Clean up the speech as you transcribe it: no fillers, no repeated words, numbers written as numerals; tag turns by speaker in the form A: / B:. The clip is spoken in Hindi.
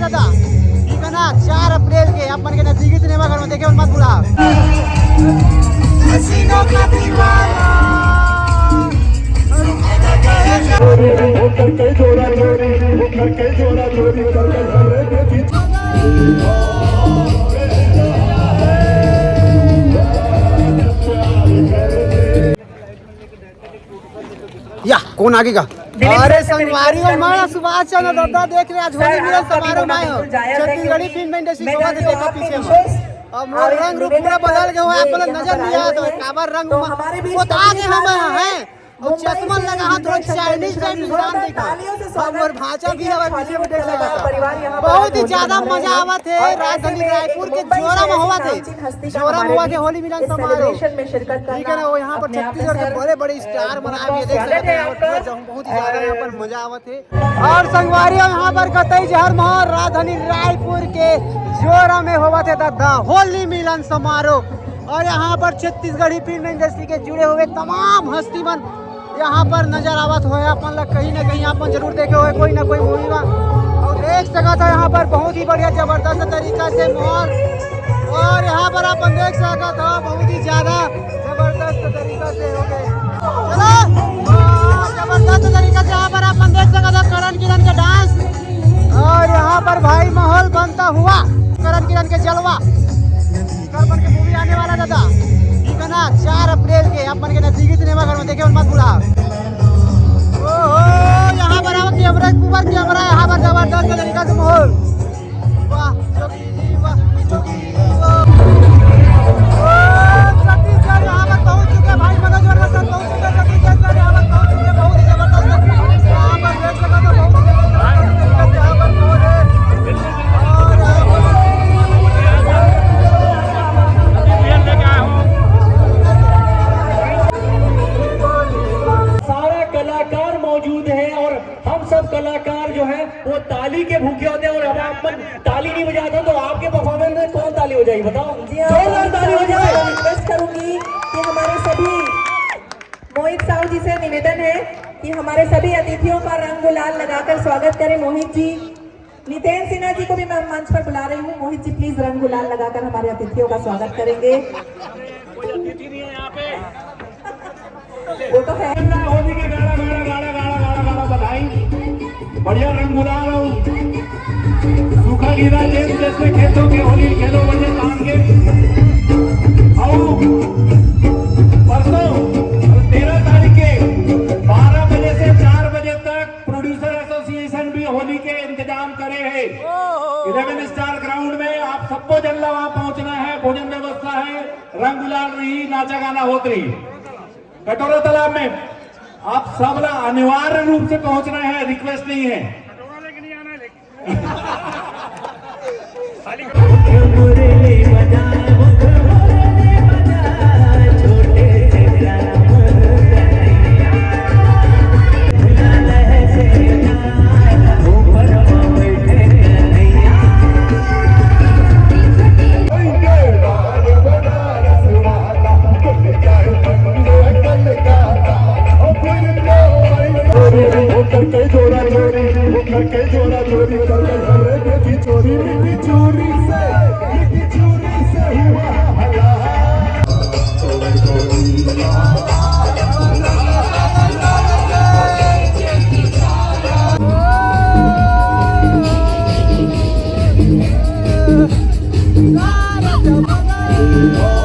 A: दादा, ठीक है ना। 4 अप्रैल के अपन के नजदीकी सिनेमा घर में देखे मत भूला। या कौन आगे का? अरे संगवारी और मारा सुभाष चंद्र दत्ता देख रहे आज होली मिलन समारोह में हो छत्तीसगढ़ी फिल्म इंडस्ट्री को देखो पीछे में अब मोर रंग रूप पूरा बदल गया है। अपन नजर नहीं आया तो काबर रंग वो तो आगे हम हैं और चश्मा लगा हाथ थोड़ा चाइनीज टाइप निशान देखा और भाषा भी है पीछे में देख सकता। बहुत ही ज्यादा मजा आवा थे। राजधानी रायपुर के जोरा में हुआ थे, जोरा में हुआ थे होली मिलन समारोह, ठीक है ना। वो यहाँ पर छत्तीसगढ़ के बड़े बड़े स्टार मना देख सकते हैं। बहुत ही ज्यादा यहाँ पर मजा आवा थे। और संगवारी यहाँ पर कतई जहर महल राजधानी रायपुर के जोरा में हुआ थे दादा होली मिलन समारोह। और यहाँ पर छत्तीसगढ़ी फिल्म इंडस्ट्री के जुड़े हुए तमाम हस्तीमन यहाँ पर नजर आवत हो। अपन लोग कहीं ना कहीं अपन जरूर देखे हुए कोई ना कोई मूवी में और देख सका था यहाँ पर बहुत ही बढ़िया जबरदस्त तरीका से मोर। और यहाँ पर अपन देख सका था बहुत ही ज्यादा जबरदस्त तरीका से हो गए। चलो जबरदस्त तरीका से यहाँ पर अपन देख सका था करण किरण का डांस। और यहाँ पर भाई माहौल बनता हुआ करण किरण के जलवा कल बन के मूवी आने वाला दादा, ठीक है ना। 4 अप्रैल के अपन के नजदीकी सिनेमा घर में देखे मत भूला। ओहो यहाँ पर आओ कैमरा ऊपर कैमरा यहाँ पर जबरदस्त तरीका से माहौल। वाह जोगी जी वाह जोगी छत्तीसगढ़ यहाँ पर पहुँच चुके भाई मनोज वर्मा सर पहुँच चुके छत्तीसगढ़ यहाँ पर पहुँच चुके। बहुत ही जबरदस्त यहाँ पर देख सका तो बहुत ही जबरदस्त तरीका से यहाँ पर माहौल है।
B: कलाकार जो है वो ताली के भूखे होते हैं। और अब आप ताली नहीं बजाते तो आपके परफॉर्मेंस में कौन ताली हो जाएगी बताओ? जोरदार ताली हो जाए।
C: रिक्वेस्ट करूंगी कि हमारे सभी मोहित साहू जी से निवेदन है कि हमारे सभी अतिथियों का रंग गुलाल लगाकर स्वागत करें। मोहित जी, नितेन सिन्हा जी को भी मैं मंच पर बुला रही हूँ। मोहित जी प्लीज रंग गुलाल लगाकर हमारे अतिथियों का स्वागत करेंगे।
B: कोई अतिथि नहीं है यहाँ पे,
C: वो तो है।
B: होली के गाड़ा गाड़ा गाड़ा गाड़ा गाड़ा गाड़ा बधाई बढ़िया रंग गुलाल हो सूखा गिरा जैसे खेतों के होली खेलो बजे काम के। परसों 13 तारीख के 12 बजे से 4 बजे तक प्रोड्यूसर एसोसिएशन भी होली के इंतजाम करे है 11 स्टार ग्राउंड में। आप सबको जल्ला वहां पहुंचना है, भोजन व्यवस्था है, रंग गुलाल रही, नाचा गाना होत रही। कटोरा तालाब में आप सब अनिवार्य रूप से पहुंचना है, रिक्वेस्ट नहीं है।
A: Oh